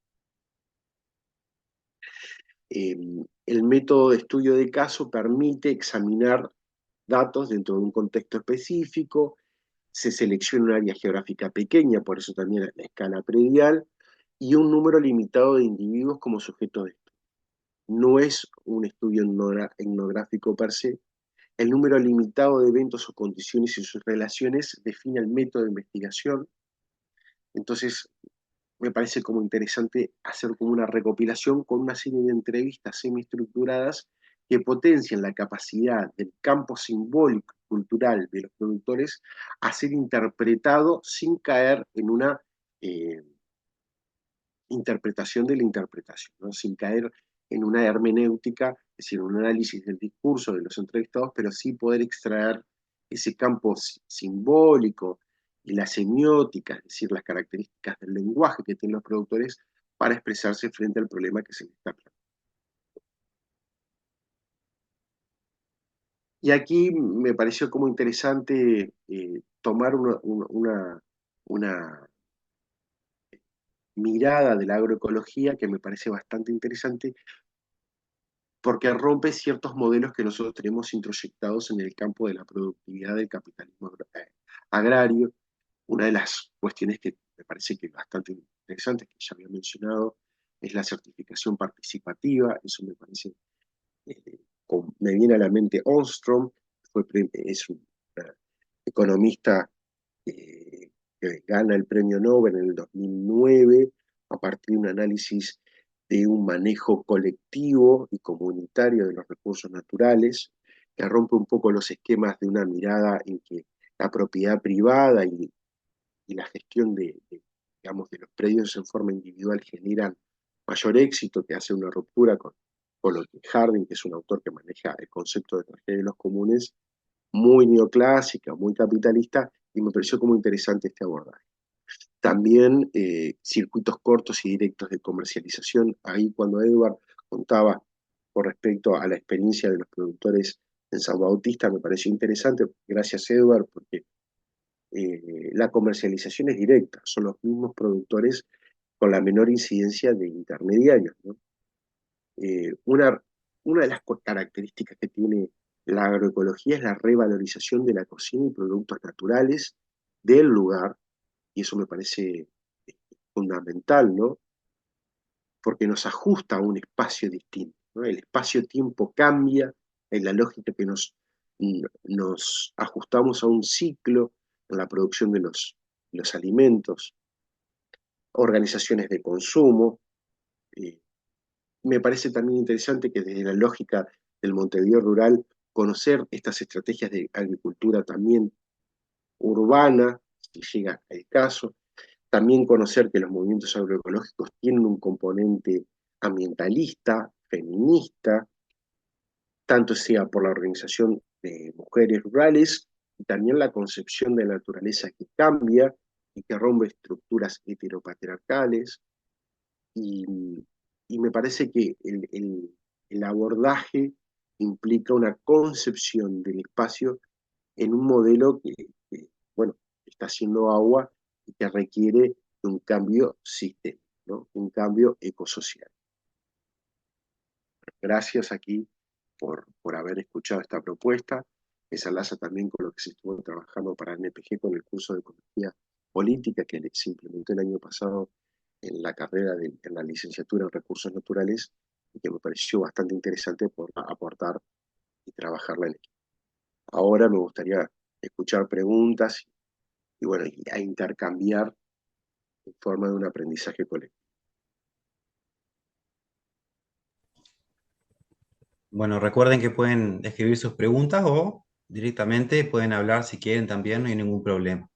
El método de estudio de caso permite examinar datos dentro de un contexto específico, se selecciona un área geográfica pequeña, por eso también la escala predial, y un número limitado de individuos como sujetos de estudio. No es un estudio etnográfico per se. El número limitado de eventos o condiciones y sus relaciones define el método de investigación. Entonces, me parece como interesante hacer como una recopilación con una serie de entrevistas semiestructuradas que potencian la capacidad del campo simbólico y cultural de los productores a ser interpretado sin caer en una eh, interpretación de la interpretación, ¿no? Sin caer en una hermenéutica, es decir, un análisis del discurso de los entrevistados, pero sí poder extraer ese campo simbólico y la semiótica, es decir, las características del lenguaje que tienen los productores para expresarse frente al problema que se les está planteando. Y aquí me pareció como interesante tomar una mirada de la agroecología que me parece bastante interesante porque rompe ciertos modelos que nosotros tenemos introyectados en el campo de la productividad del capitalismo agrario. Una de las cuestiones que me parece que es bastante interesante, que ya había mencionado, es la certificación participativa. Eso me parece, me viene a la mente Ostrom, es un economista que gana el premio Nobel en el 2009 a partir de un análisis de un manejo colectivo y comunitario de los recursos naturales, que rompe un poco los esquemas de una mirada en que la propiedad privada y la gestión digamos, de los predios en forma individual generan mayor éxito, que hace una ruptura con lo que Harding, que es un autor que maneja el concepto de tragedia de los comunes, muy neoclásica, muy capitalista, y me pareció como interesante este abordaje. También circuitos cortos y directos de comercialización. Ahí cuando Edward contaba con respecto a la experiencia de los productores en San Bautista, me pareció interesante. Gracias, Edward, porque la comercialización es directa, son los mismos productores con la menor incidencia de intermediarios, ¿no? Una, una de las características que tiene la agroecología es la revalorización de la cocina y productos naturales del lugar, y eso me parece fundamental, ¿no? Porque nos ajusta a un espacio distinto, ¿no? El espacio-tiempo cambia en la lógica que nos ajustamos a un ciclo en la producción de los alimentos, organizaciones de consumo. eh, Me parece también interesante que desde la lógica del Montevideo rural, conocer estas estrategias de agricultura también urbana, si llega el caso, también conocer que los movimientos agroecológicos tienen un componente ambientalista, feminista, tanto sea por la organización de mujeres rurales, y también la concepción de la naturaleza que cambia y que rompe estructuras heteropatriarcales, y, y me parece que el abordaje implica una concepción del espacio en un modelo que, bueno, está haciendo agua y que requiere de un cambio sistémico, ¿no? Un cambio ecosocial. Gracias aquí por haber escuchado esta propuesta, que se enlaza también con lo que se estuvo trabajando para el NPG con el curso de Ecología Política que se implementó el año pasado en la carrera en la licenciatura en Recursos Naturales y que me pareció bastante interesante por aportar y trabajarla en equipo. Ahora me gustaría escuchar preguntas y bueno, y a intercambiar en forma de un aprendizaje colectivo. Bueno, recuerden que pueden escribir sus preguntas o directamente pueden hablar si quieren también, no hay ningún problema.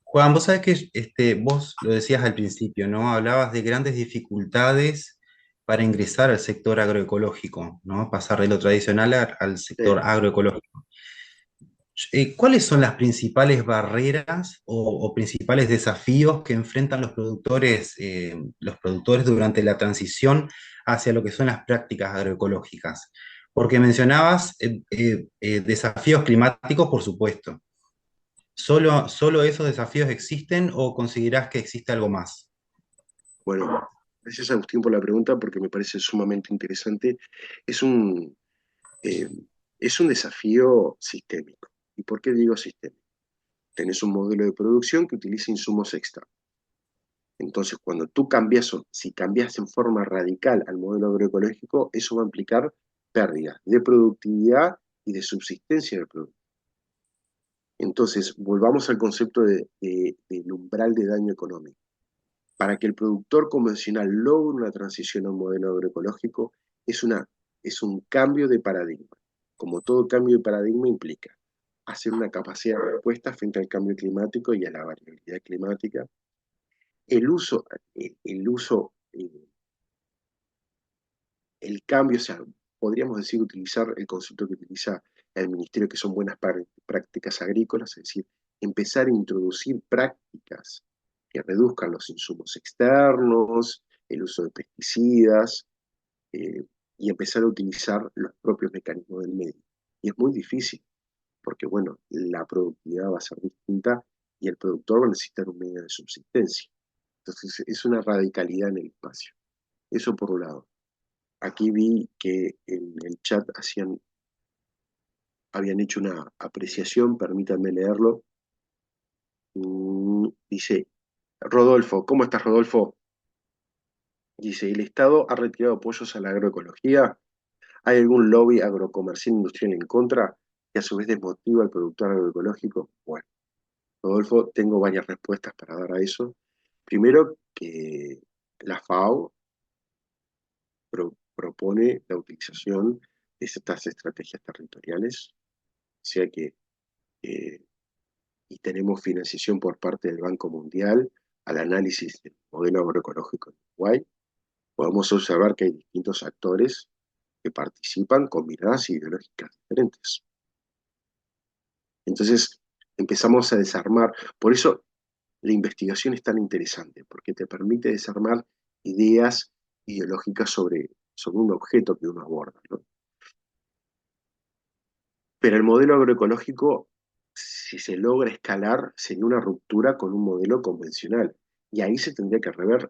Juan, vos sabés que vos lo decías al principio, ¿no? Hablabas de grandes dificultades para ingresar al sector agroecológico, ¿no? Pasar de lo tradicional al sector Sí. agroecológico. ¿Cuáles son las principales barreras o principales desafíos que enfrentan los productores durante la transición hacia lo que son las prácticas agroecológicas? Porque mencionabas desafíos climáticos, por supuesto. ¿Solo esos desafíos existen o considerás que existe algo más? Bueno, gracias Agustín por la pregunta porque me parece sumamente interesante. Es un, eh, es un desafío sistémico. ¿Y por qué digo sistémico? Tenés un modelo de producción que utiliza insumos externos. Entonces, cuando tú cambias, si cambias en forma radical al modelo agroecológico, eso va a implicar pérdidas de productividad y de subsistencia del producto. Entonces, volvamos al concepto del umbral de daño económico. Para que el productor convencional logre una transición a un modelo agroecológico, es un cambio de paradigma. Como todo cambio de paradigma implica hacer una capacidad de respuesta frente al cambio climático y a la variabilidad climática. El uso, el uso, el cambio, o sea, podríamos decir utilizar el concepto que utiliza el Ministerio, que son buenas prácticas agrícolas, es decir, empezar a introducir prácticas que reduzcan los insumos externos, el uso de pesticidas, y empezar a utilizar los propios mecanismos del medio. Y es muy difícil, porque bueno, la productividad va a ser distinta y el productor va a necesitar un medio de subsistencia. Entonces es una radicalidad en el espacio. Eso por un lado. Aquí vi que en el chat habían hecho una apreciación, permítanme leerlo. Dice, Rodolfo, ¿cómo estás, Rodolfo? Dice, ¿el Estado ha retirado apoyos a la agroecología? ¿Hay algún lobby agrocomercial industrial en contra que a su vez desmotiva al productor agroecológico? Bueno, Rodolfo, tengo varias respuestas para dar a eso. Primero, que la FAO propone la utilización de estas estrategias territoriales, o sea que, eh, y tenemos financiación por parte del Banco Mundial al análisis del modelo agroecológico en Uruguay. Podemos observar que hay distintos actores que participan con miradas ideológicas diferentes. Entonces empezamos a desarmar, por eso la investigación es tan interesante, porque te permite desarmar ideas ideológicas sobre un objeto que uno aborda, ¿no? Pero el modelo agroecológico, si se logra escalar, sería una ruptura con un modelo convencional. Y ahí se tendría que rever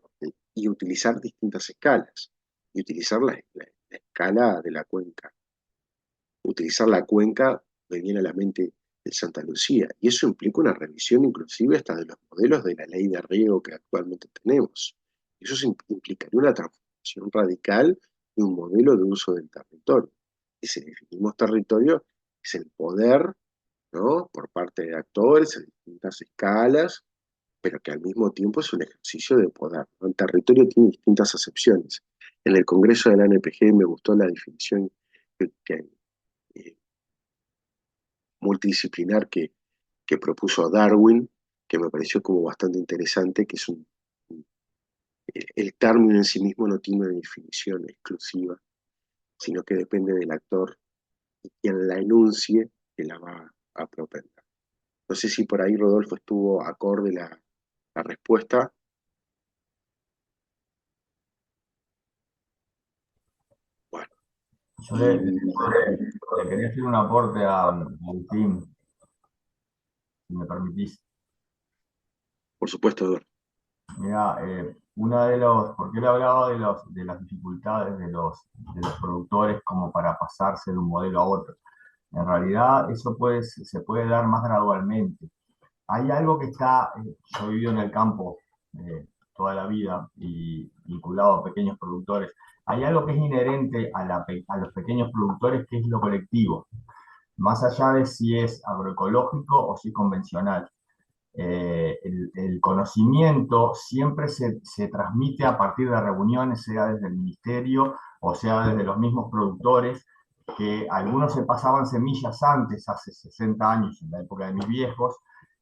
y utilizar distintas escalas. Y utilizar la escala de la cuenca. Utilizar la cuenca me viene a la mente de Santa Lucía. Y eso implica una revisión inclusive hasta de los modelos de la ley de riego que actualmente tenemos. Eso implicaría una transformación radical de un modelo de uso del territorio. Y si definimos territorio, es el poder, ¿no?, por parte de actores en distintas escalas, pero que al mismo tiempo es un ejercicio de poder, ¿no? El territorio tiene distintas acepciones. En el Congreso de la ANPG me gustó la definición que multidisciplinar que propuso Darwin, que me pareció como bastante interesante, que es el término en sí mismo no tiene una definición exclusiva, sino que depende del actor y quien la enuncie que la va a propender. No sé si por ahí, Rodolfo, estuvo acorde la respuesta. Bueno, Yo le quería hacer un aporte a Agustín, si me permitís. por supuesto, Eduardo. Mira, porque él hablaba de las dificultades de los productores como para pasarse de un modelo a otro. En realidad, eso se puede dar más gradualmente. Hay algo que yo he vivido en el campo toda la vida y vinculado a pequeños productores. Hay algo que es inherente a los pequeños productores, que es lo colectivo, más allá de si es agroecológico o si es convencional. El conocimiento siempre se transmite a partir de reuniones, sea desde el ministerio o sea desde los mismos productores, que algunos se pasaban semillas antes, hace 60 años, en la época de mis viejos,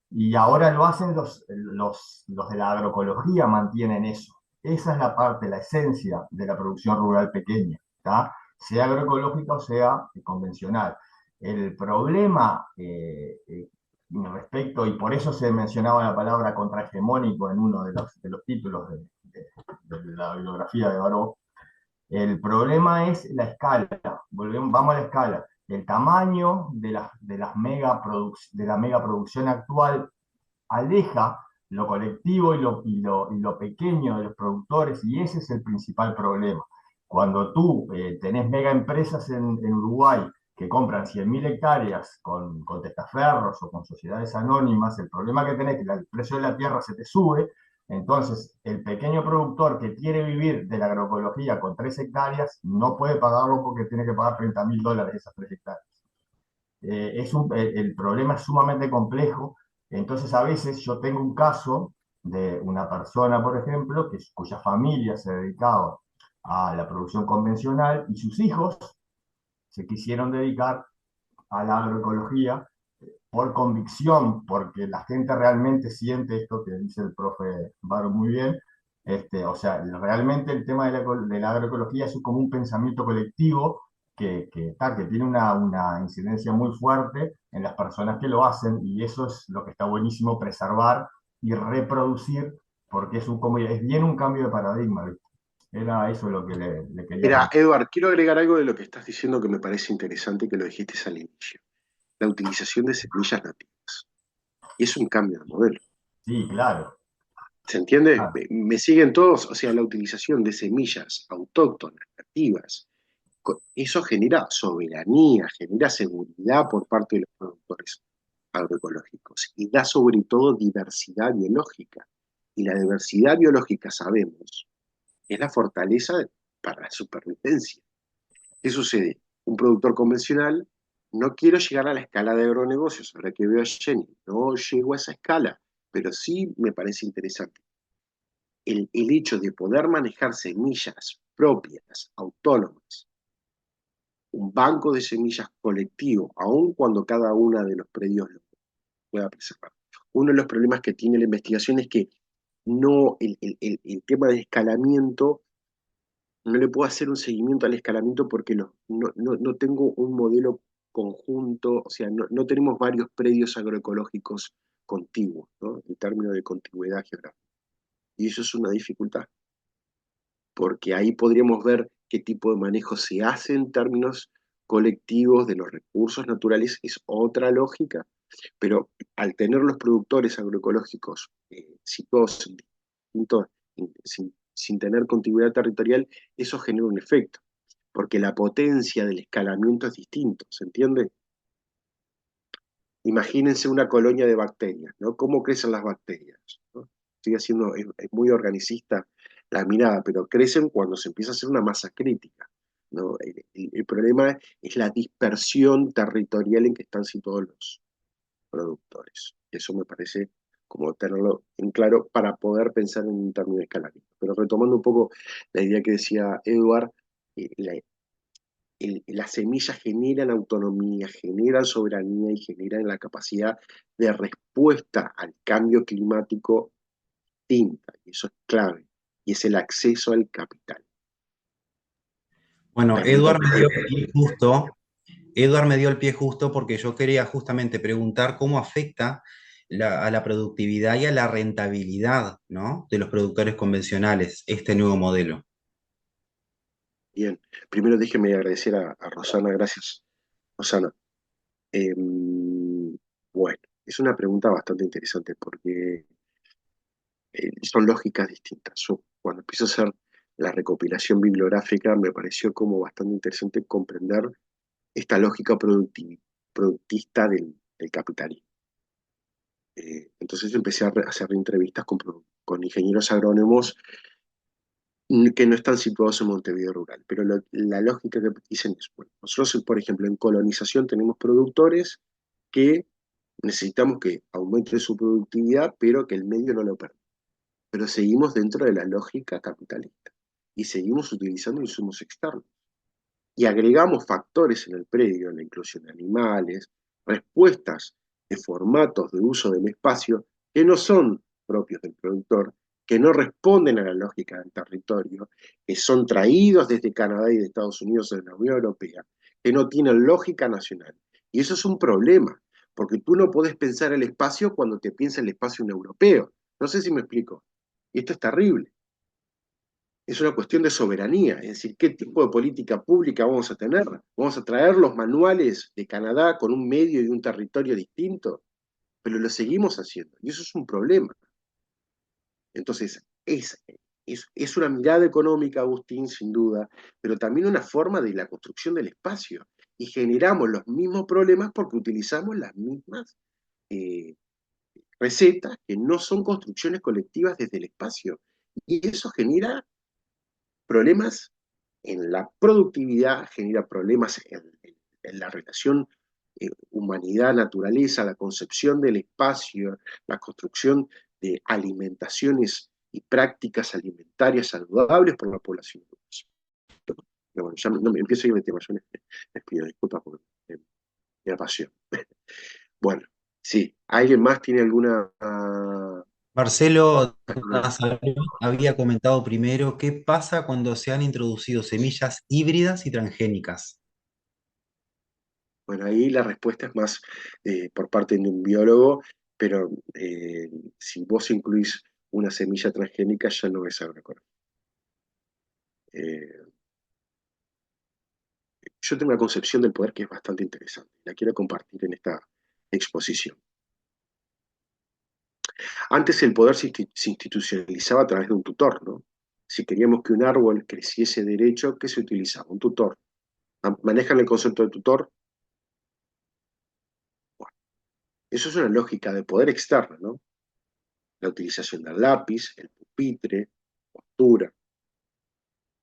y ahora lo hacen los de la agroecología, mantienen eso. Esa es la parte, la esencia de la producción rural pequeña, ¿tá? Sea agroecológica o sea convencional. El problema respecto, y por eso se mencionaba la palabra contrahegemónico en uno de los títulos de la bibliografía de Baró, el problema es la escala. Vamos a la escala. El tamaño de la megaproducción actual aleja lo colectivo y lo pequeño de los productores, y ese es el principal problema. Cuando tú tenés mega empresas en Uruguay que compran 100.000 hectáreas con testaferros o con sociedades anónimas, el problema que tenés es que el precio de la tierra se te sube. Entonces, el pequeño productor que quiere vivir de la agroecología con 3 hectáreas no puede pagarlo porque tiene que pagar $30.000 esas 3 hectáreas. El problema es sumamente complejo. Entonces, a veces yo tengo un caso de una persona, por ejemplo, cuya familia se dedicaba a la producción convencional y sus hijos se quisieron dedicar a la agroecología por convicción, porque la gente realmente siente esto que dice el profe Baro muy bien. O sea, realmente el tema de la agroecología es como un pensamiento colectivo que tiene una incidencia muy fuerte en las personas que lo hacen, y eso es lo que está buenísimo preservar y reproducir, porque es bien un cambio de paradigma, ¿viste? Era eso lo que le quería Mira, comentar. Eduard, quiero agregar algo de lo que estás diciendo que me parece interesante, que lo dijiste al inicio. La utilización de semillas nativas. Y es un cambio de modelo. Sí, claro, ¿Se entiende? claro. Me siguen todos, o sea, la utilización de semillas autóctonas, nativas, eso genera soberanía, genera seguridad por parte de los productores agroecológicos y da sobre todo diversidad biológica. Y la diversidad biológica, sabemos, es la fortaleza para la supervivencia. ¿Qué sucede? Un productor convencional, no quiero llegar a la escala de agronegocios, ahora que veo a Jenny, no llego a esa escala, pero sí me parece interesante. El hecho de poder manejar semillas propias, autónomas, un banco de semillas colectivo, aun cuando cada una de los predios lo pueda preservar. Uno de los problemas que tiene la investigación es que no, el tema de escalamiento, no le puedo hacer un seguimiento al escalamiento porque no tengo un modelo conjunto, o sea, no tenemos varios predios agroecológicos contiguos, ¿no? En términos de contigüedad geográfica. Y eso es una dificultad, porque ahí podríamos ver qué tipo de manejo se hace en términos colectivos de los recursos naturales, es otra lógica, pero al tener los productores agroecológicos situados en distintos, sin tener continuidad territorial, eso genera un efecto, porque la potencia del escalamiento es distinto, ¿se entiende? Imagínense una colonia de bacterias, ¿no? ¿Cómo crecen las bacterias? ¿No? Estoy haciendo, es muy organicista la mirada, pero crecen cuando se empieza a hacer una masa crítica, ¿no? El problema es la dispersión territorial en que están situados los productores. Eso me parece como tenerlo en claro para poder pensar en un término de escalamiento. Pero retomando un poco la idea que decía Eduard, las semillas generan autonomía, generan soberanía y generan la capacidad de respuesta al cambio climático distinta, y eso es clave, y es el acceso al capital. Bueno, Permito que Edward me dio el pie justo porque yo quería justamente preguntar cómo afecta a la productividad y a la rentabilidad, ¿no?, de los productores convencionales este nuevo modelo. bien. Primero déjeme agradecer a Rosana, gracias, Rosana. Eh, bueno, es una pregunta bastante interesante porque son lógicas distintas. Yo, cuando empiezo a hacer la recopilación bibliográfica, me pareció como bastante interesante comprender esta lógica productista del capitalismo. Entonces empecé a hacer entrevistas con ingenieros agrónomos que no están situados en Montevideo rural, pero la lógica que dicen es, bueno, nosotros, por ejemplo, en colonización tenemos productores que necesitamos que aumente su productividad, pero que el medio no lo permita. Pero seguimos dentro de la lógica capitalista y seguimos utilizando insumos externos. Y agregamos factores en el predio, la inclusión de animales, respuestas de formatos de uso del espacio que no son propios del productor, que no responden a la lógica del territorio, que son traídos desde Canadá y de Estados Unidos en la Unión Europea, que no tienen lógica nacional. Y eso es un problema, porque tú no podés pensar el espacio cuando te piensa el espacio un europeo. No sé si me explico. Y esto es terrible. Es una cuestión de soberanía, es decir, qué tipo de política pública vamos a tener. ¿Vamos a traer los manuales de Canadá con un medio y un territorio distinto? Pero lo seguimos haciendo, y eso es un problema. Entonces, es una mirada económica, Agustín, sin duda, pero también una forma de la construcción del espacio. Y generamos los mismos problemas porque utilizamos las mismas eh, recetas que no son construcciones colectivas desde el espacio. Y eso genera problemas en la productividad, genera problemas en la relación humanidad-naturaleza, la concepción del espacio, la construcción de alimentaciones y prácticas alimentarias saludables por la población. Pero bueno, ya no me empiezo a ir de tema, yo les pido disculpas por mi apasión. Bueno, sí, ¿alguien más tiene Marcelo alguna Nazario había comentado primero qué pasa cuando se han introducido semillas híbridas y transgénicas. Bueno, ahí la respuesta es más por parte de un biólogo, pero si vos incluís una semilla transgénica ya no es agroecológico. Eh, yo tengo una concepción del poder que es bastante interesante. La quiero compartir en esta exposición. Antes el poder se institucionalizaba a través de un tutor, ¿no? Si queríamos que un árbol creciese derecho, ¿qué se utilizaba? Un tutor. ¿Manejan el concepto de tutor? Bueno, eso es una lógica de poder externo, ¿no? La utilización del lápiz, el pupitre, postura.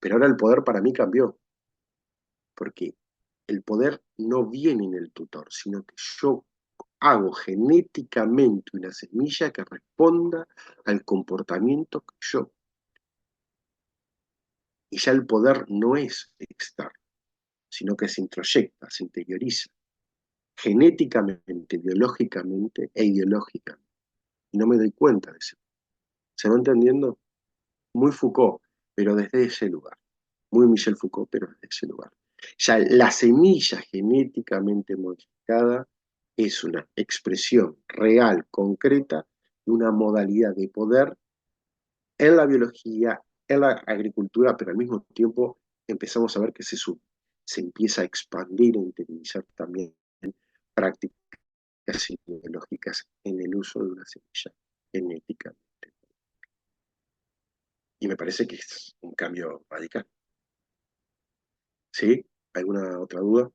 Pero ahora el poder para mí cambió, porque el poder no viene en el tutor, sino que yo hago genéticamente una semilla que responda al comportamiento que yo. Y ya el poder no es externo, sino que se introyecta, se interioriza, genéticamente, biológicamente e ideológicamente. Y no me doy cuenta de eso. ¿Se va entendiendo? Muy Foucault, pero desde ese lugar. Muy Michel Foucault, pero desde ese lugar. Ya la semilla genéticamente modificada es una expresión real, concreta, de una modalidad de poder en la biología, en la agricultura, pero al mismo tiempo empezamos a ver que se empieza a expandir e interiorizar también prácticas ideológicas en el uso de una semilla genéticamente. Y me parece que es un cambio radical. ¿Sí? ¿Alguna otra duda?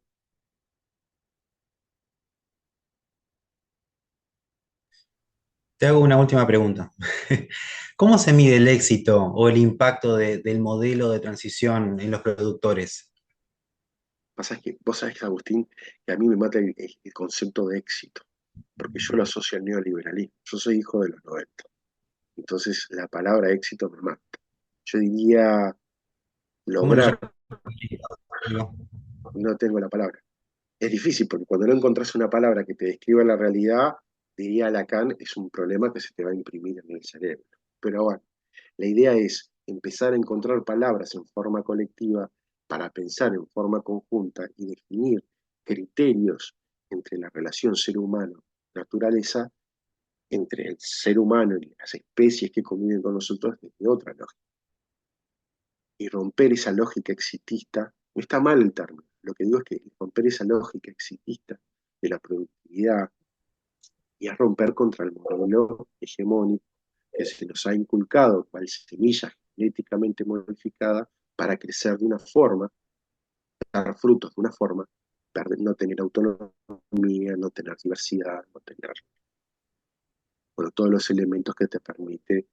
Te hago una última pregunta. ¿Cómo se mide el éxito o el impacto del modelo de transición en los productores? Vos sabés, Agustín, que a mí me mata el concepto de éxito, porque yo lo asocio al neoliberalismo. Yo soy hijo de los 90, entonces la palabra éxito me mata. Yo diría ¿Cómo lo lograr, llamo? no tengo la palabra. Es difícil, porque cuando no encontrás una palabra que te describa la realidad, diría Lacan, es un problema que se te va a imprimir en el cerebro. Pero bueno, la idea es empezar a encontrar palabras en forma colectiva para pensar en forma conjunta y definir criterios entre la relación ser humano-naturaleza, entre el ser humano y las especies que conviven con nosotros desde otra lógica. Y romper esa lógica exitista, no está mal el término, lo que digo es que romper esa lógica exitista de la productividad y es romper contra el modelo hegemónico que se nos ha inculcado cual semilla genéticamente modificada para crecer de una forma, dar frutos de una forma, no tener autonomía, no tener diversidad, no tener, bueno, todos los elementos que te permite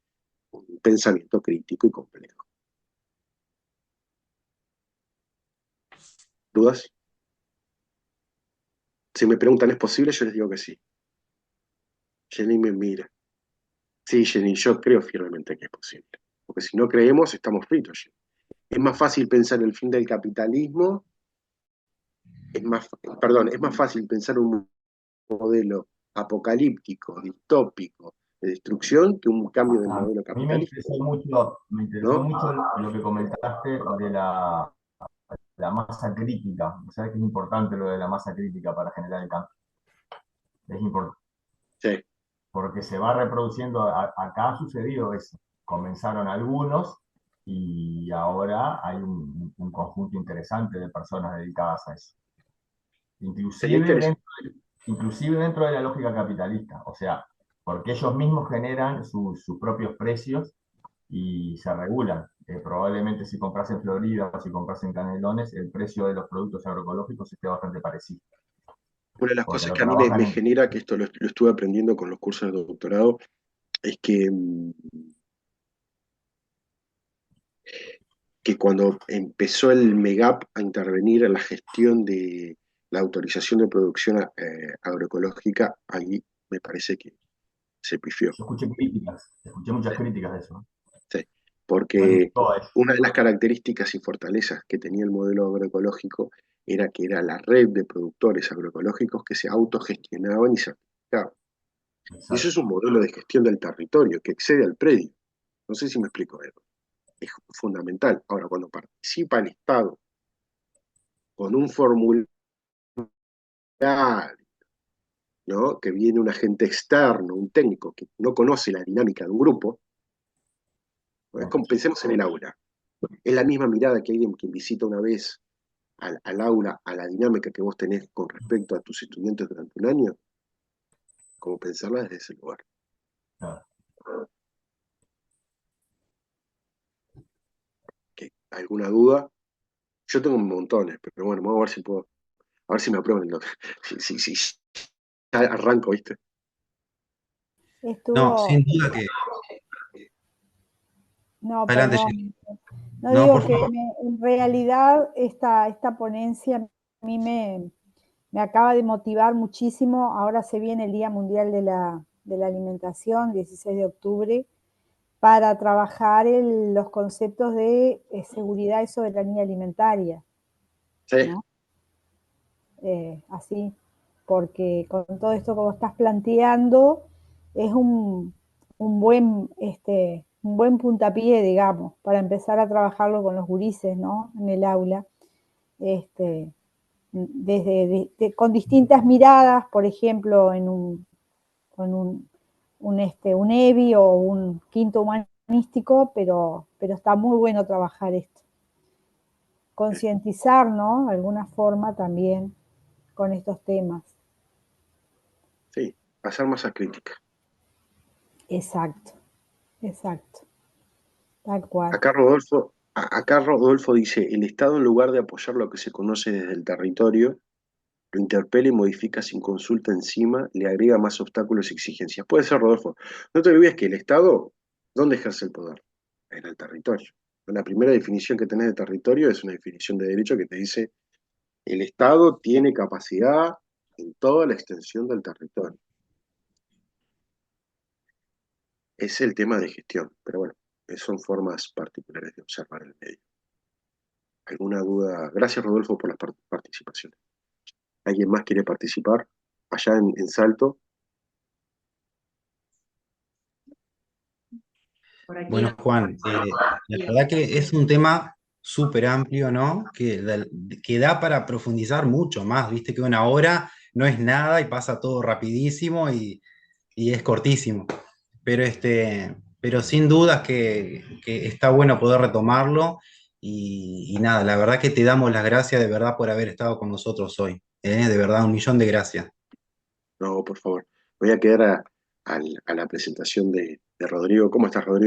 un pensamiento crítico y complejo. ¿Dudas? Si me preguntan, ¿es posible? Yo les digo que sí. Jenny me mira. Sí, Jenny, yo creo firmemente que es posible. Porque si no creemos, estamos fritos, Jenny. Es más fácil pensar el fin del capitalismo, es más fácil pensar un modelo apocalíptico, distópico, de destrucción, que un cambio del modelo A mí me capitalista, me interesó ¿no? mucho lo que comentaste de la masa crítica. ¿Sabes que es importante lo de la masa crítica para generar el cambio? Es importante Sí. porque se va reproduciendo. Acá ha sucedido eso. Comenzaron algunos y ahora hay un conjunto interesante de personas dedicadas a eso. Sería Inclusive interesante. inclusive dentro de la lógica capitalista. O sea, porque ellos mismos generan sus propios precios y se regulan. Probablemente si compras en Florida o si compras en Canelones, el precio de los productos agroecológicos esté bastante parecido, Una de las porque cosas lo que a mí trabajan me genera, que esto lo estuve aprendiendo con los cursos de doctorado, es que cuando empezó el MEGAP a intervenir en la gestión de la autorización de producción agroecológica, ahí me parece que se pifió. yo escuché muchas críticas de eso. Sí, No les porque gustó a ellos. una de las características y fortalezas que tenía el modelo agroecológico era que era la red de productores agroecológicos que se autogestionaban y se certificaban. Y eso Exacto. es un modelo de gestión del territorio que excede al predio. No sé si me explico, Edo. Es fundamental. Ahora, cuando participa el Estado con un formulario, ¿no? Que viene un agente externo, un técnico que no conoce la dinámica de un grupo, ¿no? Es como pensemos en el aula. Es la misma mirada que alguien que visita una vez al aula, a la dinámica que vos tenés con respecto a tus estudiantes durante un año, como pensarla desde ese lugar. Claro. ¿Alguna duda? Yo tengo montones, pero bueno, vamos a ver si puedo, a ver si me aprueban el si ya arranco, ¿viste? No, Estuvo, sin duda que... no, Adelante, Jenny. perdón. No No, digo por que favor. en realidad esta ponencia a mí me acaba de motivar muchísimo. Ahora se viene el Día Mundial de la Alimentación, 16 de octubre, para trabajar los conceptos de seguridad y soberanía alimentaria, Sí, ¿no? Así, porque con todo esto que vos estás planteando es un buen puntapié, digamos, para empezar a trabajarlo con los gurises, ¿no? En el aula, este, con distintas miradas, por ejemplo, con un EBI o un quinto humanístico, pero está muy bueno trabajar esto. Concientizar, ¿no? De alguna forma también con estos temas. sí, hacer masa crítica. Exacto, exacto, tal cual. Acá Rodolfo dice, el Estado en lugar de apoyar lo que se conoce desde el territorio, lo interpela y modifica sin consulta encima, le agrega más obstáculos y exigencias. Puede ser, Rodolfo. No te olvides que el Estado, ¿dónde ejerce el poder? En el territorio. La primera definición que tenés de territorio es una definición de derecho que te dice, el Estado tiene capacidad en toda la extensión del territorio. Es el tema de gestión, pero bueno, son formas particulares de observar el medio. ¿Alguna duda? Gracias, Rodolfo, por las participaciones. ¿Alguien más quiere participar? Allá en Salto. Por aquí Bueno, Juan, la no. verdad que es un tema súper amplio, ¿no? Que da para profundizar mucho más, viste que una hora no es nada y pasa todo rapidísimo y es cortísimo. Pero sin dudas que está bueno poder retomarlo y nada, la verdad que te damos las gracias de verdad por haber estado con nosotros hoy. De verdad, 1.000.000 de gracias. No, por favor. Voy a quedar a la presentación de Rodrigo. ¿Cómo estás, Rodrigo?